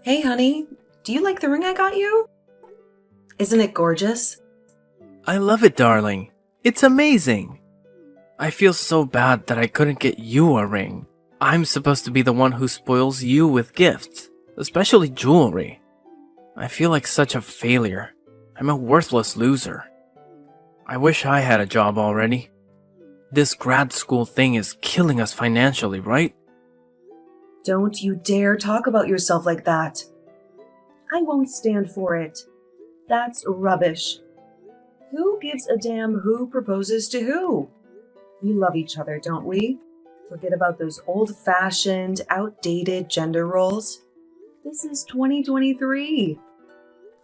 Hey honey, do you like the ring I got you? Isn't it gorgeous? I love it, darling. It's amazing. I feel so bad that I couldn't get you a ring. I'm supposed to be the one who spoils you with gifts, especially jewelry. I feel like such a failure. I'm a worthless loser. I wish I had a job already. This grad school thing is killing us financially, right? Don't you dare talk about yourself like that. I won't stand for it. That's rubbish. Who gives a damn who proposes to who? We love each other, don't we? Forget about those old-fashioned, outdated gender roles. This is 2023.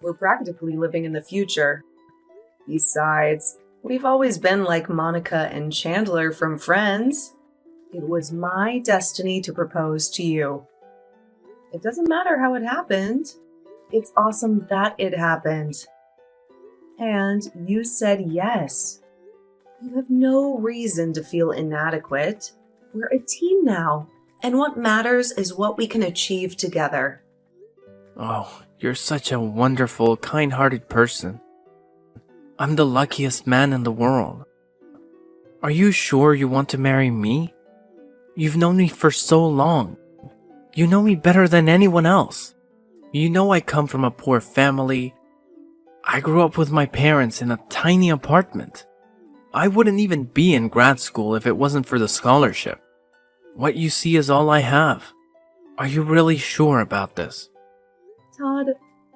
We're practically living in the future. Besides, we've always been like Monica and Chandler from Friends. It was my destiny to propose to you. It doesn't matter how it happened. It's awesome that it happened. And you said yes. You have no reason to feel inadequate. We're a team now, and what matters is what we can achieve together. Oh, you're such a wonderful, kind-hearted person. I'm the luckiest man in the world. Are you sure you want to marry me? You've known me for so long. You know me better than anyone else. You know I come from a poor family. I grew up with my parents in a tiny apartment. I wouldn't even be in grad school if it wasn't for the scholarship. What you see is all I have. Are you really sure about this? Todd,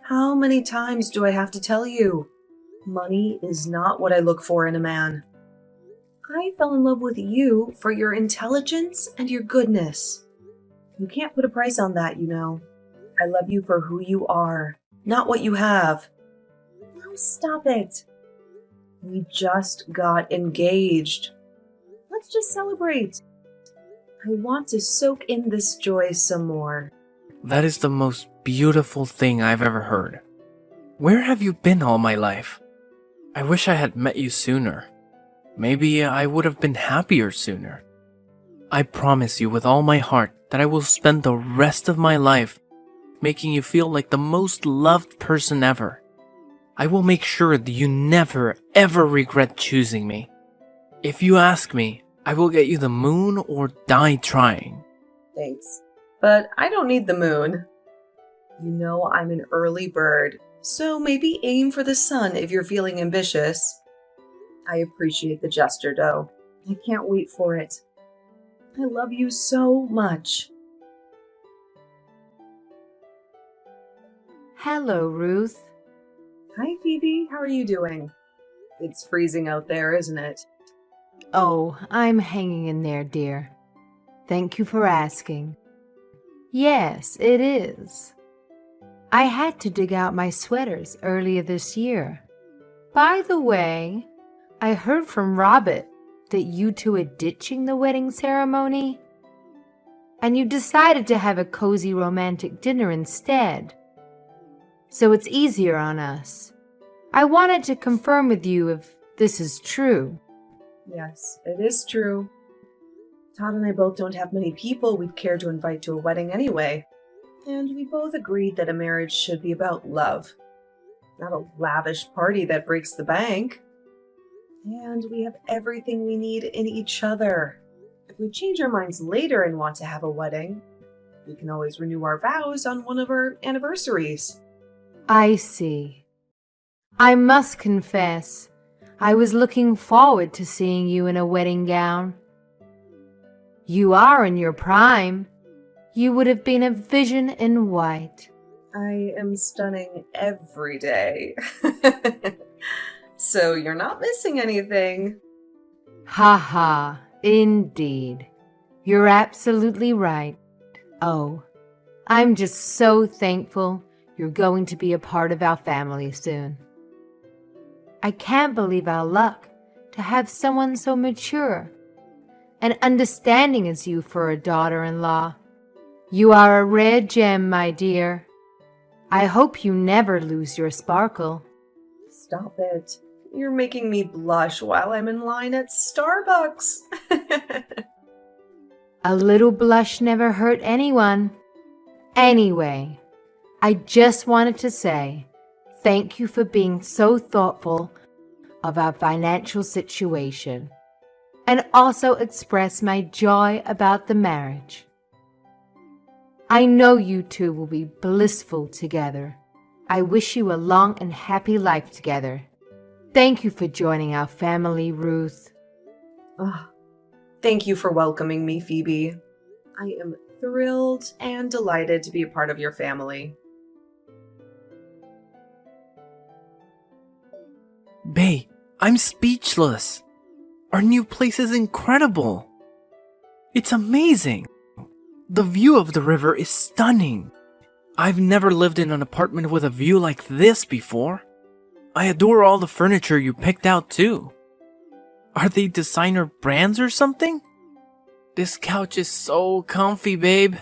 how many times do I have to tell you? Money is not what I look for in a man. I fell in love with you for your intelligence and your goodness. You can't put a price on that, you know. I love you for who you are, not what you have. Now stop it. We just got engaged. Let's just celebrate. I want to soak in this joy some more. That is the most beautiful thing I've ever heard. Where have you been all my life? I wish I had met you sooner. Maybe I would have been happier sooner. I promise you with all my heart that I will spend the rest of my life making you feel like the most loved person ever. I will make sure that you never, ever regret choosing me. If you ask me, I will get you the moon or die trying. Thanks. But I don't need the moon. You know I'm an early bird, so maybe aim for the sun if you're feeling ambitious. I appreciate the gesture, though. I can't wait for it. I love you so much. Hello, Ruth. Hi, Phoebe. How are you doing? It's freezing out there, isn't it? Oh, I'm hanging in there, dear. Thank you for asking. Yes, it is. I had to dig out my sweaters earlier this year. By the way, I heard from Robert that you two are ditching the wedding ceremony, and you decided to have a cozy romantic dinner instead. So it's easier on us. I wanted to confirm with you if this is true. Yes, it is true. Todd and I both don't have many people we'd care to invite to a wedding anyway. And we both agreed that a marriage should be about love, not a lavish party that breaks the bank. And we have everything we need in each other. If we change our minds later and want to have a wedding, we can always renew our vows on one of our anniversaries. I see. I must confess, I was looking forward to seeing you in a wedding gown. You are in your prime. You would have been a vision in white. I am stunning every day. So you're not missing anything. Ha ha, indeed. You're absolutely right. Oh, I'm just so thankful you're going to be a part of our family soon. I can't believe our luck to have someone so mature and understanding as you for a daughter-in-law. You are a rare gem, my dear. I hope you never lose your sparkle. Stop it. You're making me blush while I'm in line at Starbucks. A little blush never hurt anyone. Anyway, I just wanted to say thank you for being so thoughtful of our financial situation, and also express my joy about the marriage. I know you two will be blissful together. I wish you a long and happy life together. Thank you for joining our family, Ruth. Thank you for welcoming me, Phoebe. I am thrilled and delighted to be a part of your family. Bae, I'm speechless. Our new place is incredible. It's amazing. The view of the river is stunning. I've never lived in an apartment with a view like this before. I adore all the furniture you picked out too. Are they designer brands or something? This couch is so comfy, babe.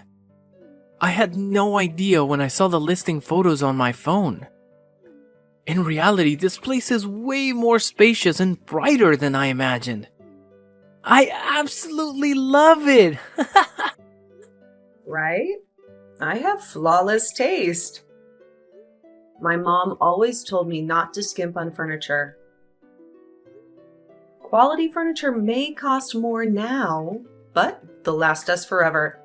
I had no idea when I saw the listing photos on my phone. In reality, this place is way more spacious and brighter than I imagined. I absolutely love it! Right? I have flawless taste. My mom always told me not to skimp on furniture. Quality furniture may cost more now, but they'll last us forever.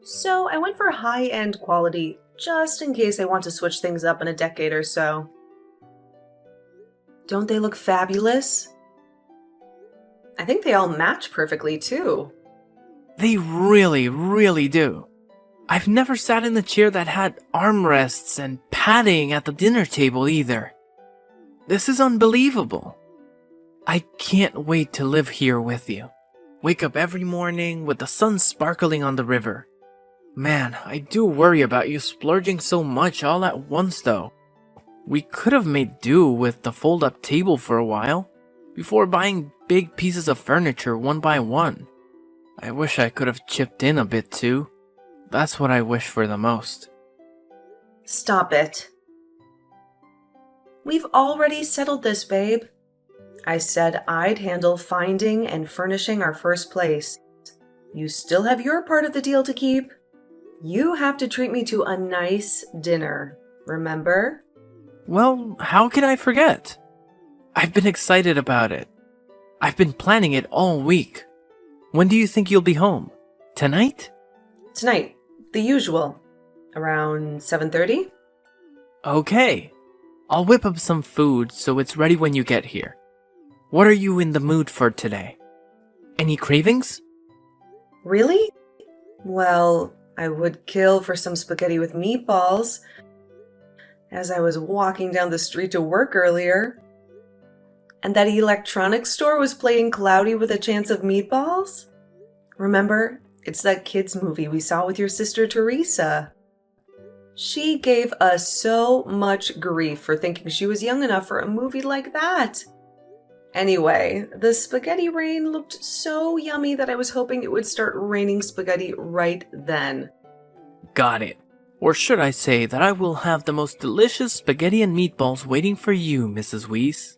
So I went for high-end quality just in case I want to switch things up in a decade or so. Don't they look fabulous? I think they all match perfectly too. They really, really do. I've never sat in a chair that had armrests and padding at the dinner table either. This is unbelievable. I can't wait to live here with you. Wake up every morning with the sun sparkling on the river. Man, I do worry about you splurging so much all at once though. We could have made do with the fold-up table for a while, before buying big pieces of furniture one by one. I wish I could have chipped in a bit too. That's what I wish for the most. Stop it. We've already settled this, babe. I said I'd handle finding and furnishing our first place. You still have your part of the deal to keep. You have to treat me to a nice dinner, remember? Well, how can I forget? I've been excited about it. I've been planning it all week. When do you think you'll be home? Tonight? Tonight, the usual. Around 7:30? Okay. I'll whip up some food so it's ready when you get here. What are you in the mood for today? Any cravings? Really? Well, I would kill for some spaghetti with meatballs, as I was walking down the street to work earlier. And that electronics store was playing Cloudy with a Chance of Meatballs? Remember, it's that kids movie we saw with your sister Theresa. She gave us so much grief for thinking she was young enough for a movie like that. Anyway, the spaghetti rain looked so yummy that I was hoping it would start raining spaghetti right then. Got it. Or should I say that I will have the most delicious spaghetti and meatballs waiting for you, Mrs. Weiss.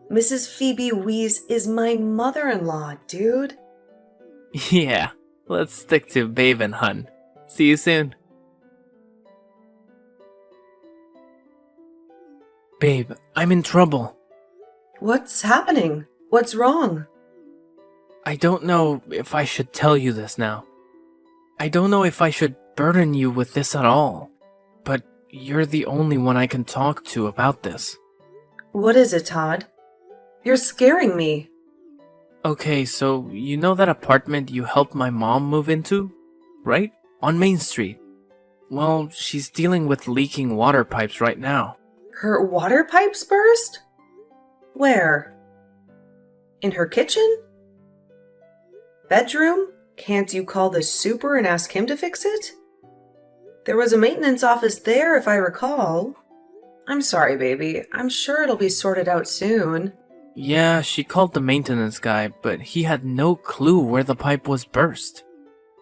Mrs. Phoebe Weiss is my mother-in-law, dude. Yeah, let's stick to babe and hun. See you soon. Babe, I'm in trouble. What's happening? What's wrong? I don't know if I should tell you this now. I don't know if I should burden you with this at all. But you're the only one I can talk to about this. What is it, Todd? You're scaring me. Okay, so you know that apartment you helped my mom move into? Right? On Main Street. Well, she's dealing with leaking water pipes right now. Her water pipes burst? Where? In her kitchen? Bedroom? Can't you call the super and ask him to fix it? There was a maintenance office there, if I recall. I'm sorry, baby. I'm sure it'll be sorted out soon. Yeah, she called the maintenance guy, but he had no clue where the pipe was burst.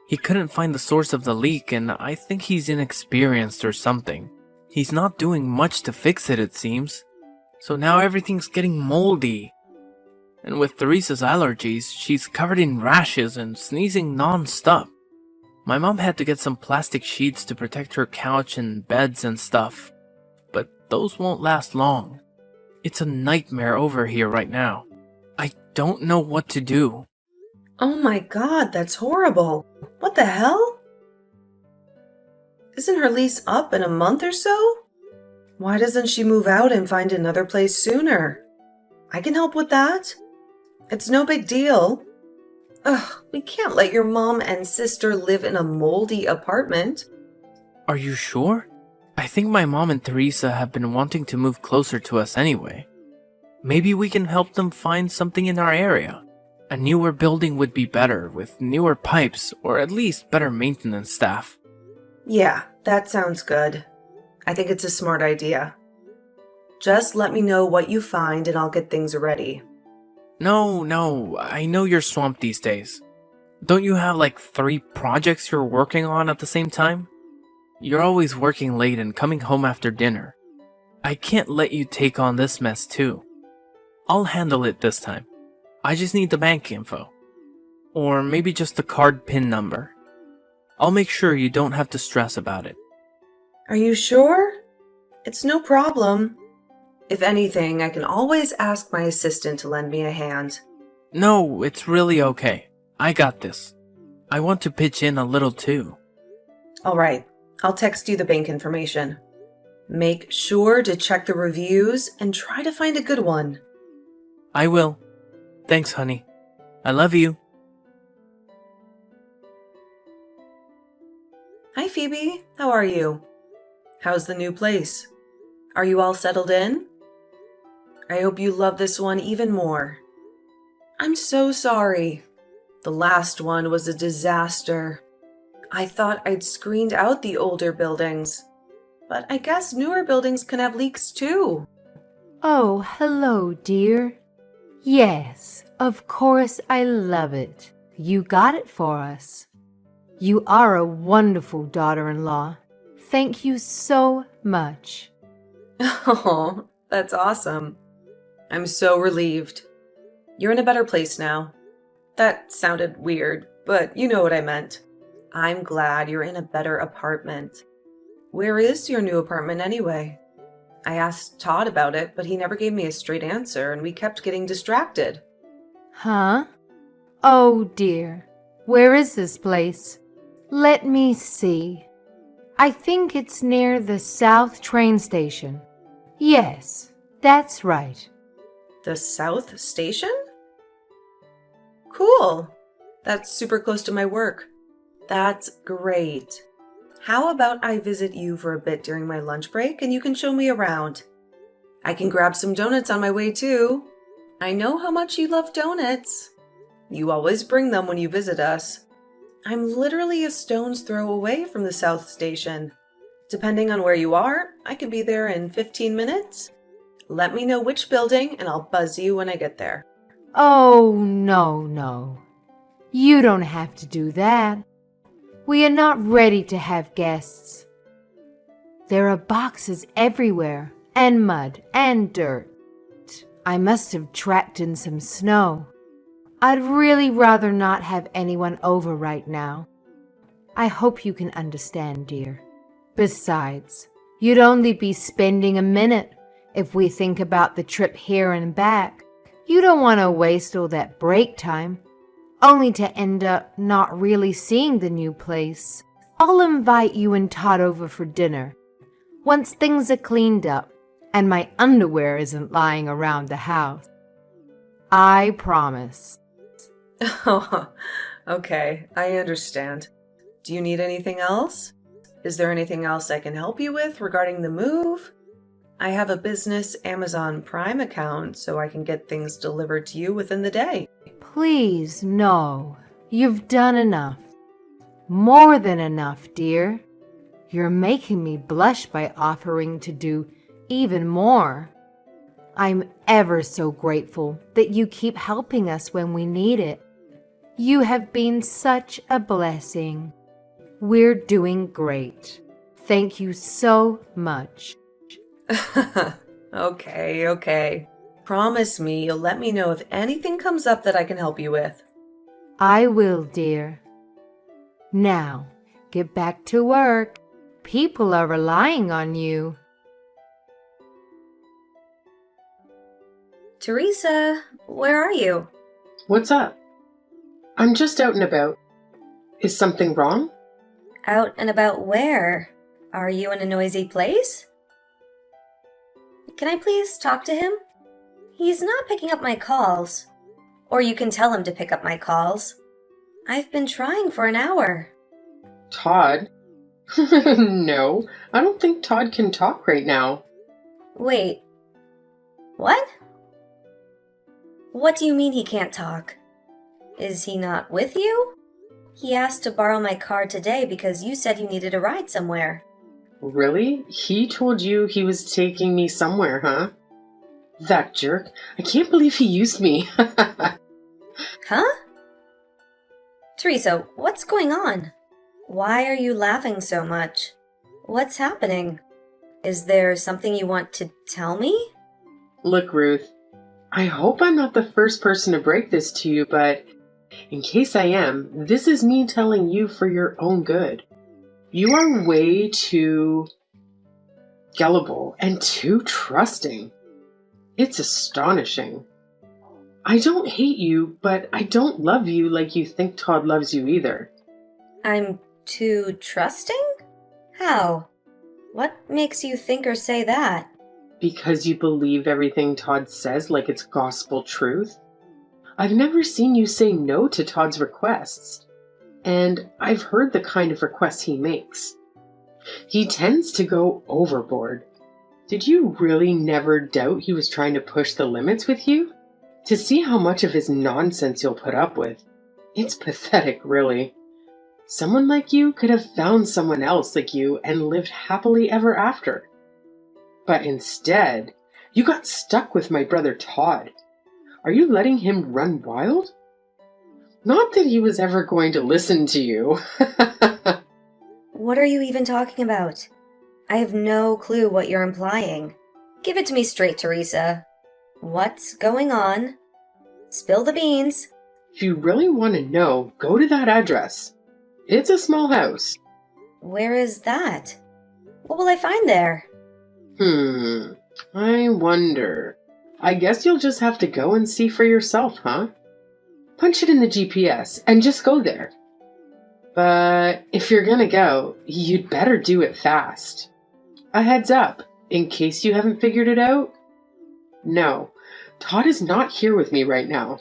He couldn't find the source of the leak, and I think he's inexperienced or something. He's not doing much to fix it, it seems. So now everything's getting moldy. And with Theresa's allergies, she's covered in rashes and sneezing non-stop. My mom had to get some plastic sheets to protect her couch and beds and stuff, but those won't last long. It's a nightmare over here right now. I don't know what to do. Oh my god, that's horrible. What the hell? Isn't her lease up in a month or so? Why doesn't she move out and find another place sooner? I can help with that. It's no big deal. Ugh, we can't let your mom and sister live in a moldy apartment. Are you sure? I think my mom and Theresa have been wanting to move closer to us anyway. Maybe we can help them find something in our area. A newer building would be better, with newer pipes, or at least better maintenance staff. Yeah, that sounds good. I think it's a smart idea. Just let me know what you find and I'll get things ready. No, I know you're swamped these days. Don't you have like 3 projects you're working on at the same time? You're always working late and coming home after dinner. I can't let you take on this mess too. I'll handle it this time. I just need the bank info. Or maybe just the card PIN number. I'll make sure you don't have to stress about it. Are you sure? It's no problem. If anything, I can always ask my assistant to lend me a hand. No, it's really okay. I got this. I want to pitch in a little too. Alright, I'll text you the bank information. Make sure to check the reviews and try to find a good one. I will. Thanks, honey. I love you. Hi, Phoebe. How are you? How's the new place? Are you all settled in? I hope you love this one even more. I'm so sorry. The last one was a disaster. I thought I'd screened out the older buildings, but I guess newer buildings can have leaks too. Oh, hello, dear. Yes, of course I love it. You got it for us. You are a wonderful daughter-in-law. Thank you so much. Oh, that's awesome. I'm so relieved. You're in a better place now. That sounded weird, but you know what I meant. I'm glad you're in a better apartment. Where is your new apartment anyway? I asked Todd about it, but he never gave me a straight answer and we kept getting distracted. Huh? Oh dear. Where is this place? Let me see. I think it's near the South train station. Yes, that's right. The South Station? Cool. That's super close to my work. That's great. How about I visit you for a bit during my lunch break and you can show me around? I can grab some donuts on my way too. I know how much you love donuts. You always bring them when you visit us. I'm literally a stone's throw away from the South Station. Depending on where you are, I could be there in 15 minutes. Let me know which building and I'll buzz you when I get there. Oh, no. You don't have to do that. We are not ready to have guests. There are boxes everywhere, and mud, and dirt. I must have tracked in some snow. I'd really rather not have anyone over right now. I hope you can understand, dear. Besides, you'd only be spending a minute if we think about the trip here and back. You don't want to waste all that break time, only to end up not really seeing the new place. I'll invite you and Todd over for dinner once things are cleaned up and my underwear isn't lying around the house. I promise. Oh, okay, I understand. Do you need anything else? Is there anything else I can help you with regarding the move? I have a business Amazon Prime account so I can get things delivered to you within the day. Please, no. You've done enough. More than enough, dear. You're making me blush by offering to do even more. I'm ever so grateful that you keep helping us when we need it. You have been such a blessing. We're doing great. Thank you so much. Okay. Promise me you'll let me know if anything comes up that I can help you with. I will, dear. Now, Get back to work. People are relying on you. Theresa, where are you? What's up? I'm just out and about. Is something wrong? Out and about where? Are you in a noisy place? Can I please talk to him? He's not picking up my calls. Or you can tell him to pick up my calls. I've been trying for an hour. Todd? No, I don't think Todd can talk right now. Wait. What? What do you mean he can't talk? Is he not with you? He asked to borrow my car today because you said you needed a ride somewhere. Really? He told you he was taking me somewhere, huh? That jerk. I can't believe he used me. Huh? Theresa, what's going on? Why are you laughing so much? What's happening? Is there something you want to tell me? Look, Ruth, I hope I'm not the first person to break this to you, but in case I am, this is me telling you for your own good. You are way too gullible and too trusting. It's astonishing. I don't hate you, but I don't love you like you think Todd loves you either. I'm too trusting? How? What makes you think or say that? Because you believe everything Todd says like it's gospel truth? I've never seen you say no to Todd's requests, and I've heard the kind of requests he makes. He tends to go overboard. Did you really never doubt he was trying to push the limits with you? To see how much of his nonsense you'll put up with. It's pathetic, really. Someone like you could have found someone else like you and lived happily ever after. But instead, you got stuck with my brother Todd. Are you letting him run wild? Not that he was ever going to listen to you. What are you even talking about? I have no clue what you're implying. Give it to me straight, Theresa. What's going on? Spill the beans. If you really want to know, go to that address. It's a small house. Where is that? What will I find there? I wonder. I guess you'll just have to go and see for yourself, huh? Punch it in the GPS and just go there. But if you're gonna go, you'd better do it fast. A heads up, in case you haven't figured it out. No, Todd is not here with me right now.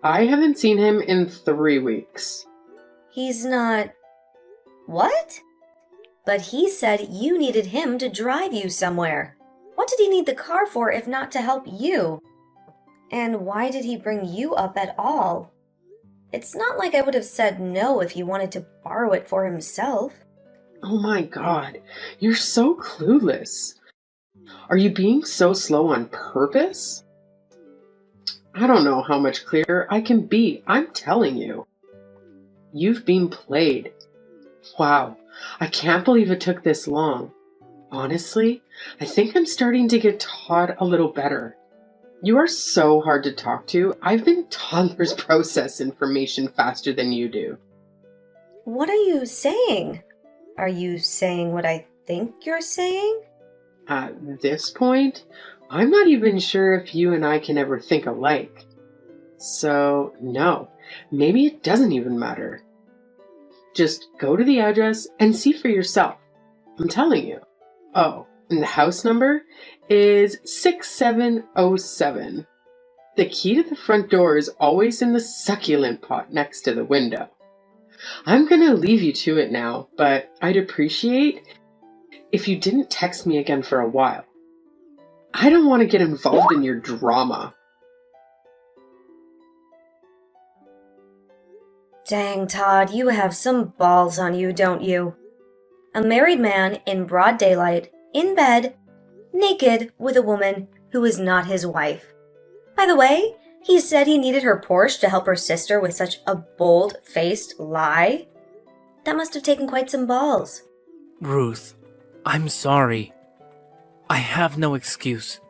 I haven't seen him in 3 weeks. He's not... What? But he said you needed him to drive you somewhere. What did he need the car for if not to help you? And why did he bring you up at all? It's not like I would have said no if he wanted to borrow it for himself. Oh my God, you're so clueless. Are you being so slow on purpose? I don't know how much clearer I can be, I'm telling you. You've been played. Wow, I can't believe it took this long. Honestly, I think I'm starting to get Todd a little better. You are so hard to talk to. I've been toddlers process information faster than you do. What are you saying? Are you saying what I think you're saying? At this point, I'm not even sure if you and I can ever think alike. So, no, maybe it doesn't even matter. Just go to the address and see for yourself. I'm telling you. Oh, and the house number is 6707. The key to the front door is always in the succulent pot next to the window. I'm gonna leave you to it now, but I'd appreciate if you didn't text me again for a while. I don't want to get involved in your drama. Dang, Todd, you have some balls on you, don't you? A married man in broad daylight, in bed, naked with a woman who is not his wife. By the way, he said he needed her Porsche to help her sister with such a bold-faced lie. That must have taken quite some balls. Ruth, I'm sorry. I have no excuse.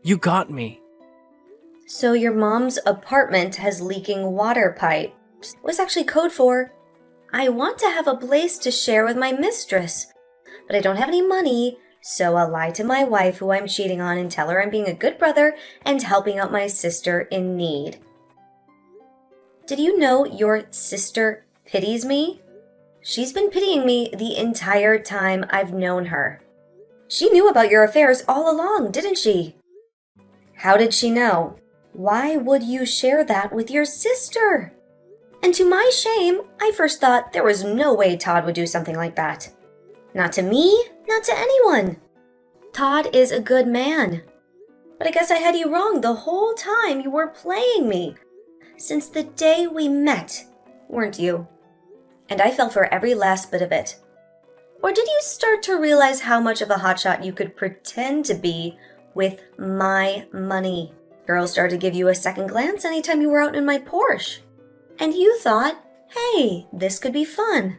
You got me. So your mom's apartment has leaking water pipes was actually code for, I want to have a place to share with my mistress, but I don't have any money, so I'll lie to my wife who I'm cheating on and tell her I'm being a good brother and helping out my sister in need. Did you know your sister pities me? She's been pitying me the entire time I've known her. She knew about your affairs all along, didn't she? How did she know? Why would you share that with your sister? And to my shame, I first thought there was no way Todd would do something like that. Not to me, not to anyone. Todd is a good man. But I guess I had you wrong the whole time you were playing me. Since the day we met, weren't you? And I fell for every last bit of it. Or did you start to realize how much of a hotshot you could pretend to be with my money? Girls started to give you a second glance anytime you were out in my Porsche. And you thought, hey, this could be fun.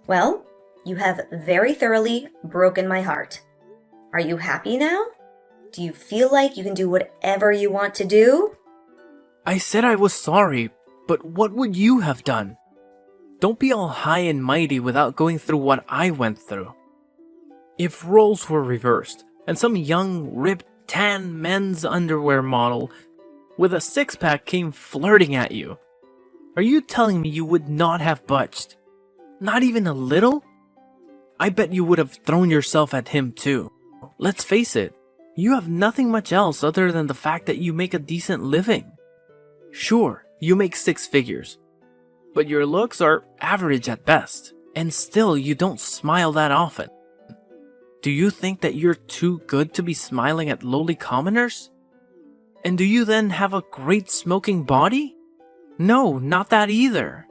Well, you have very thoroughly broken my heart. Are you happy now? Do you feel like you can do whatever you want to do? I said I was sorry, but what would you have done? Don't be all high and mighty without going through what I went through. If roles were reversed, and some young, ripped, tan men's underwear model with a six-pack came flirting at you, are you telling me you would not have budged? Not even a little? I bet you would have thrown yourself at him too. Let's face it, you have nothing much else other than the fact that you make a decent living. Sure, you make six figures, but your looks are average at best, and still you don't smile that often. Do you think that you're too good to be smiling at lowly commoners? And do you then have a great smoking body? No, not that either.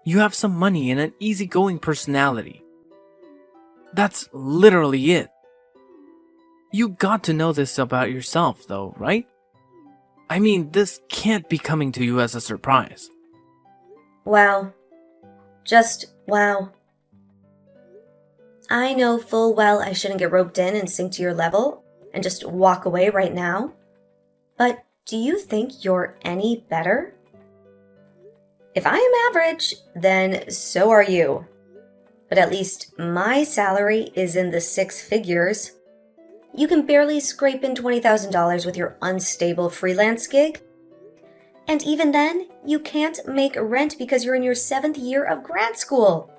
You have some money and an easygoing personality. That's literally it. You got to know this about yourself though, right? I mean, this can't be coming to you as a surprise. Wow. Just wow. I know full well I shouldn't get roped in and sink to your level and just walk away right now. But do you think you're any better? If I am average, then so are you. But at least my salary is in the six figures. You can barely scrape in $20,000 with your unstable freelance gig. And even then, you can't make rent because you're in your 7th year of grad school.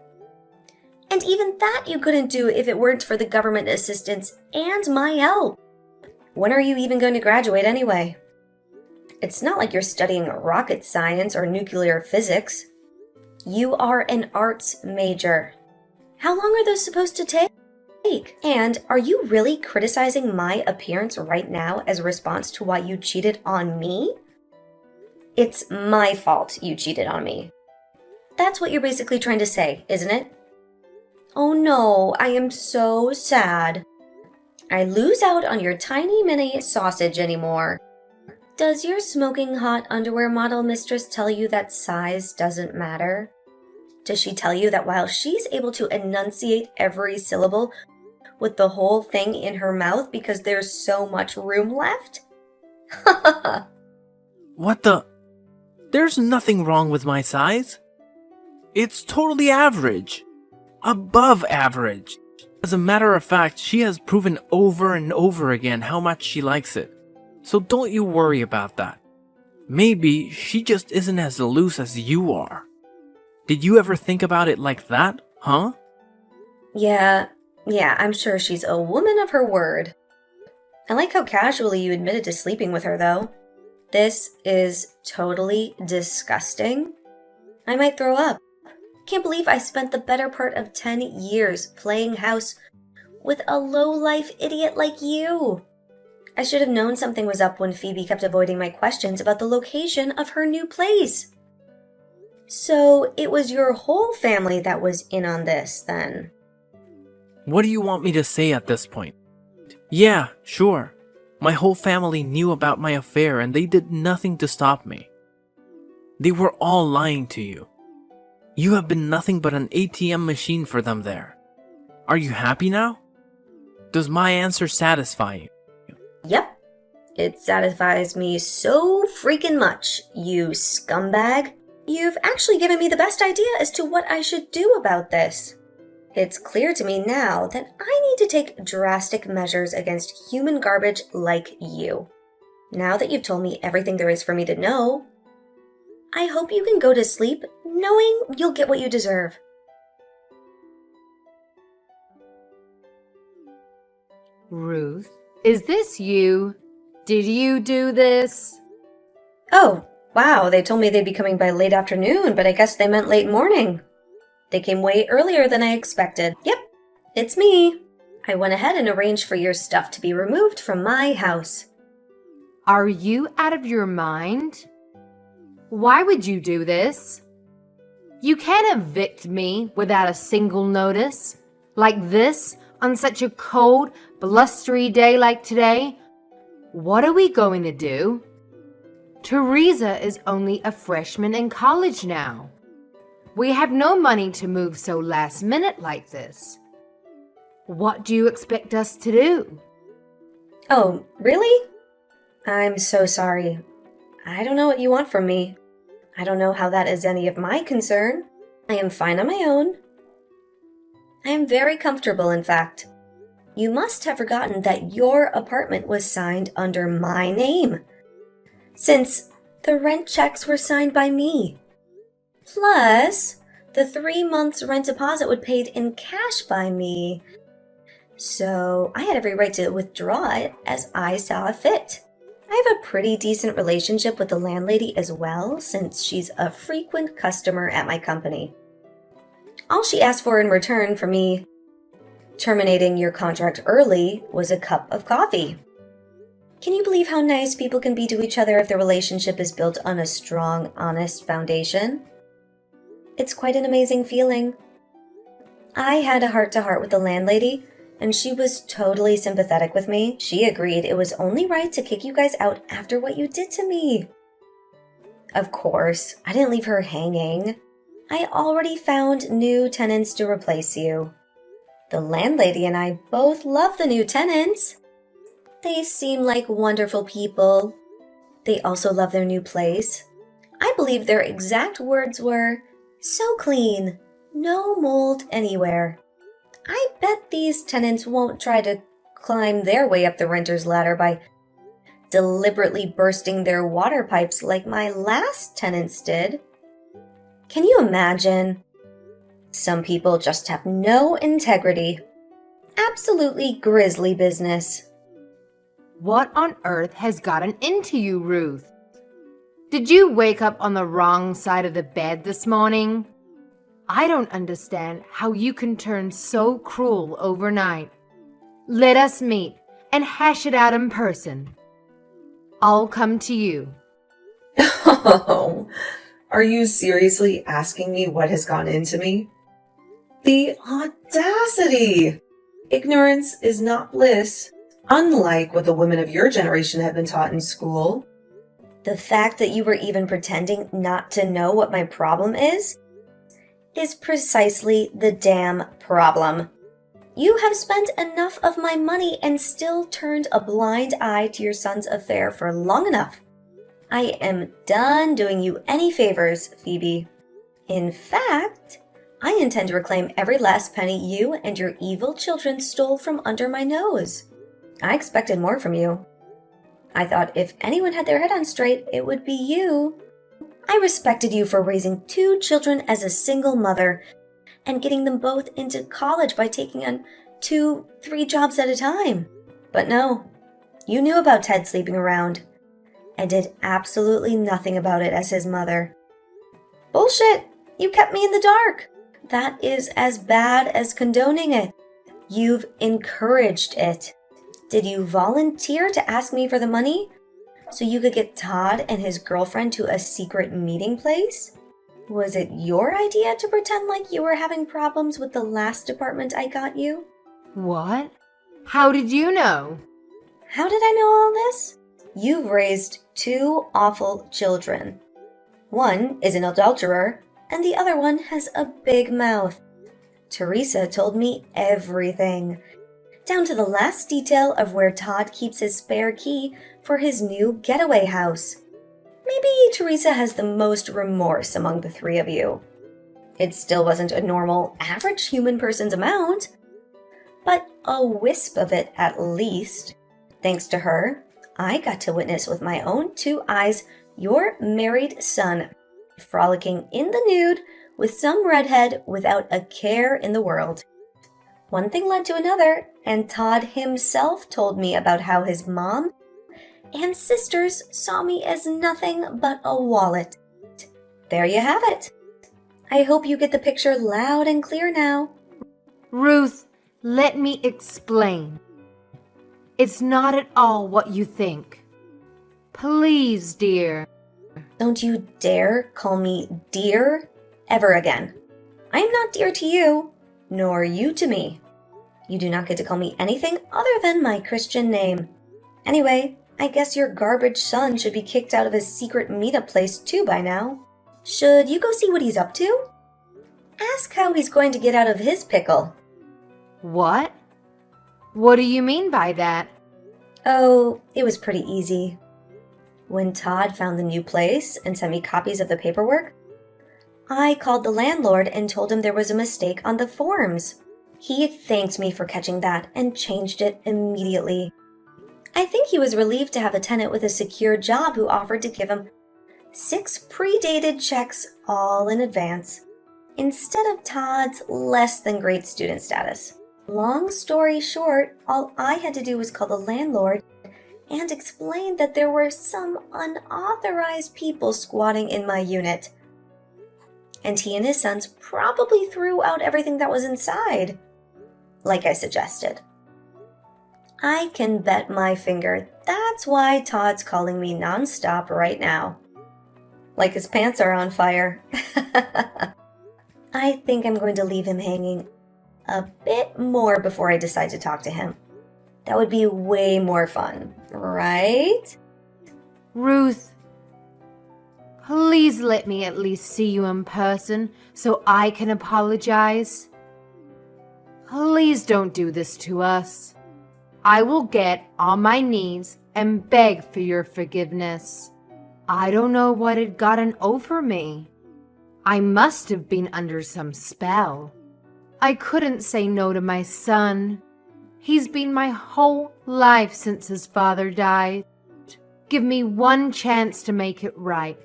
And even that you couldn't do if it weren't for the government assistance and my help. When are you even going to graduate anyway? It's not like you're studying rocket science or nuclear physics. You are an arts major. How long are those supposed to take? And are you really criticizing my appearance right now as a response to why you cheated on me? It's my fault you cheated on me. That's what you're basically trying to say, isn't it? Oh no, I am so sad. I lose out on your tiny mini sausage anymore. Does your smoking hot underwear model mistress tell you that size doesn't matter? Does she tell you that while she's able to enunciate every syllable with the whole thing in her mouth because there's so much room left? What the? There's nothing wrong with my size. It's totally average. Above average. As a matter of fact, she has proven over and over again how much she likes it. So don't you worry about that. Maybe she just isn't as loose as you are. Did you ever think about it like that, huh? Yeah, I'm sure she's a woman of her word. I like how casually you admitted to sleeping with her, though. This is totally disgusting. I might throw up. Can't believe I spent the better part of 10 years playing house with a low-life idiot like you. I should have known something was up when Phoebe kept avoiding my questions about the location of her new place. So it was your whole family that was in on this, then? What do you want me to say at this point? Yeah, sure. My whole family knew about my affair and they did nothing to stop me. They were all lying to you. You have been nothing but an ATM machine for them there. Are you happy now? Does my answer satisfy you? Yep. It satisfies me so freaking much, you scumbag. You've actually given me the best idea as to what I should do about this. It's clear to me now that I need to take drastic measures against human garbage like you. Now that you've told me everything there is for me to know, I hope you can go to sleep knowing you'll get what you deserve. Ruth, is this you? Did you do this? Oh, wow, they told me they'd be coming by late afternoon, but I guess they meant late morning. They came way earlier than I expected. Yep, it's me. I went ahead and arranged for your stuff to be removed from my house. Are you out of your mind? Why would you do this? You can't evict me without a single notice. Like this, on such a cold, blustery day like today. What are we going to do? Theresa is only a freshman in college now. We have no money to move so last minute like this. What do you expect us to do? Oh, really? I'm so sorry. I don't know what you want from me. I don't know how that is any of my concern. I am fine on my own. I am very comfortable, in fact. You must have forgotten that your apartment was signed under my name, since the rent checks were signed by me. Plus, the 3 months rent deposit was paid in cash by me. So I had every right to withdraw it as I saw fit. I have a pretty decent relationship with the landlady as well, since she's a frequent customer at my company. All she asked for in return for me terminating your contract early was a cup of coffee. Can you believe how nice people can be to each other if the relationship is built on a strong, honest foundation? It's quite an amazing feeling. I had a heart-to-heart with the landlady, and she was totally sympathetic with me. She agreed it was only right to kick you guys out after what you did to me. Of course, I didn't leave her hanging. I already found new tenants to replace you. The landlady and I both love the new tenants. They seem like wonderful people. They also love their new place. I believe their exact words were, "So clean, no mold anywhere." I bet these tenants won't try to climb their way up the renter's ladder by deliberately bursting their water pipes like my last tenants did. Can you imagine? Some people just have no integrity. Absolutely grisly business. What on earth has gotten into you, Ruth? Did you wake up on the wrong side of the bed this morning? I don't understand how you can turn so cruel overnight. Let us meet and hash it out in person. I'll come to you. Oh, are you seriously asking me what has gone into me? The audacity! Ignorance is not bliss, unlike what the women of your generation have been taught in school. The fact that you were even pretending not to know what my problem is precisely the damn problem. You have spent enough of my money and still turned a blind eye to your son's affair for long enough. I am done doing you any favors, Phoebe. In fact, I intend to reclaim every last penny you and your evil children stole from under my nose. I expected more from you. I thought if anyone had their head on straight, it would be you. I respected you for raising 2 children as a single mother and getting them both into college by taking on 2-3 jobs at a time. But no, you knew about Ted sleeping around and did absolutely nothing about it as his mother. Bullshit! You kept me in the dark. That is as bad as condoning it. You've encouraged it. Did you volunteer to ask me for the money so you could get Todd and his girlfriend to a secret meeting place? Was it your idea to pretend like you were having problems with the last apartment I got you? What? How did you know? How did I know all this? You've raised 2 awful children. One is an adulterer, and the other one has a big mouth. Theresa told me everything, down to the last detail of where Todd keeps his spare key for his new getaway house. Maybe Theresa has the most remorse among the three of you. It still wasn't a normal, average human person's amount, but a wisp of it at least. Thanks to her, I got to witness with my own two eyes your married son frolicking in the nude with some redhead without a care in the world. One thing led to another, and Todd himself told me about how his mom and sisters saw me as nothing but a wallet. There you have it. I hope you get the picture loud and clear now. Ruth, let me explain. It's not at all what you think. Please, dear. Don't you dare call me dear ever again. I am not dear to you, nor you to me. You do not get to call me anything other than my Christian name. Anyway, I guess your garbage son should be kicked out of his secret meetup place too by now. Should you go see what he's up to? Ask how he's going to get out of his pickle. What? What do you mean by that? Oh, it was pretty easy. When Todd found the new place and sent me copies of the paperwork, I called the landlord and told him there was a mistake on the forms. He thanked me for catching that and changed it immediately. I think he was relieved to have a tenant with a secure job who offered to give him 6 pre-dated checks all in advance, instead of Todd's less than great student status. Long story short, all I had to do was call the landlord and explain that there were some unauthorized people squatting in my unit. And he and his sons probably threw out everything that was inside, like I suggested. I can bet my finger that's why Todd's calling me nonstop right now. Like his pants are on fire. I think I'm going to leave him hanging a bit more before I decide to talk to him. That would be way more fun, right? Ruth, please let me at least see you in person so I can apologize. Please don't do this to us. I will get on my knees and beg for your forgiveness. I don't know what had gotten over me. I must have been under some spell. I couldn't say no to my son. He's been my whole life since his father died. Give me one chance to make it right.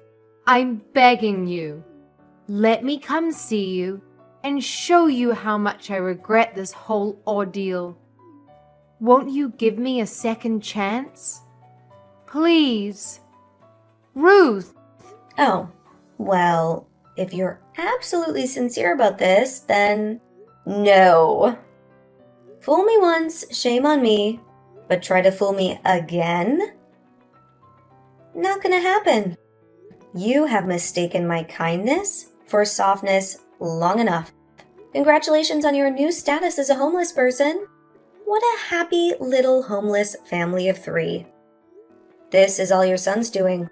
I'm begging you. Let me come see you and show you how much I regret this whole ordeal. Won't you give me a second chance? Please. Ruth! Oh, well, if you're absolutely sincere about this, then no. Fool me once, shame on me, but try to fool me again? Not gonna happen. You have mistaken my kindness for softness long enough. Congratulations on your new status as a homeless person. What a happy little homeless family of 3. This is all your son's doing.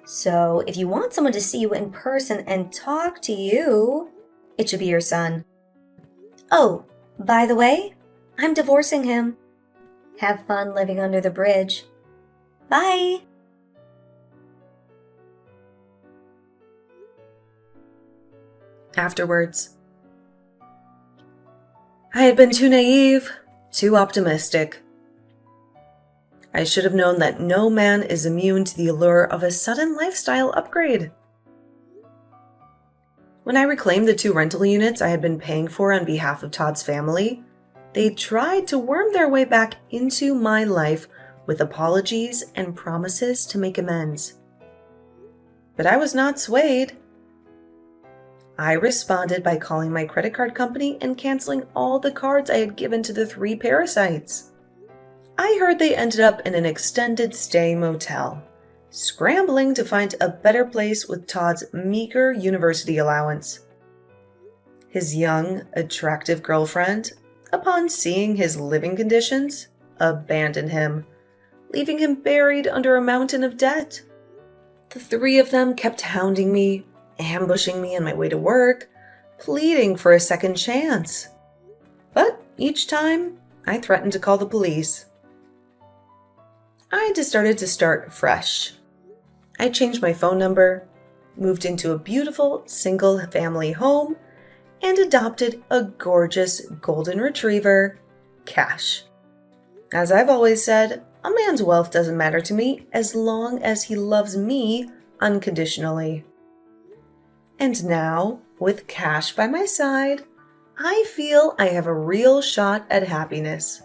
So if you want someone to see you in person and talk to you, it should be your son. Oh, by the way, I'm divorcing him. Have fun living under the bridge. Bye! Afterwards, I had been too naive, too optimistic. I should have known that no man is immune to the allure of a sudden lifestyle upgrade. When I reclaimed the 2 rental units I had been paying for on behalf of Todd's family, they tried to worm their way back into my life with apologies and promises to make amends. But I was not swayed. I responded by calling my credit card company and canceling all the cards I had given to the 3 parasites. I heard they ended up in an extended stay motel, scrambling to find a better place with Todd's meager university allowance. His young, attractive girlfriend, upon seeing his living conditions, abandoned him, leaving him buried under a mountain of debt. The 3 of them kept hounding me, ambushing me on my way to work, pleading for a second chance. But each time, I threatened to call the police. I decided to start fresh. I changed my phone number, moved into a beautiful single-family home, and adopted a gorgeous golden retriever, Cash. As I've always said, a man's wealth doesn't matter to me as long as he loves me unconditionally. And now, with Cash by my side, I feel I have a real shot at happiness.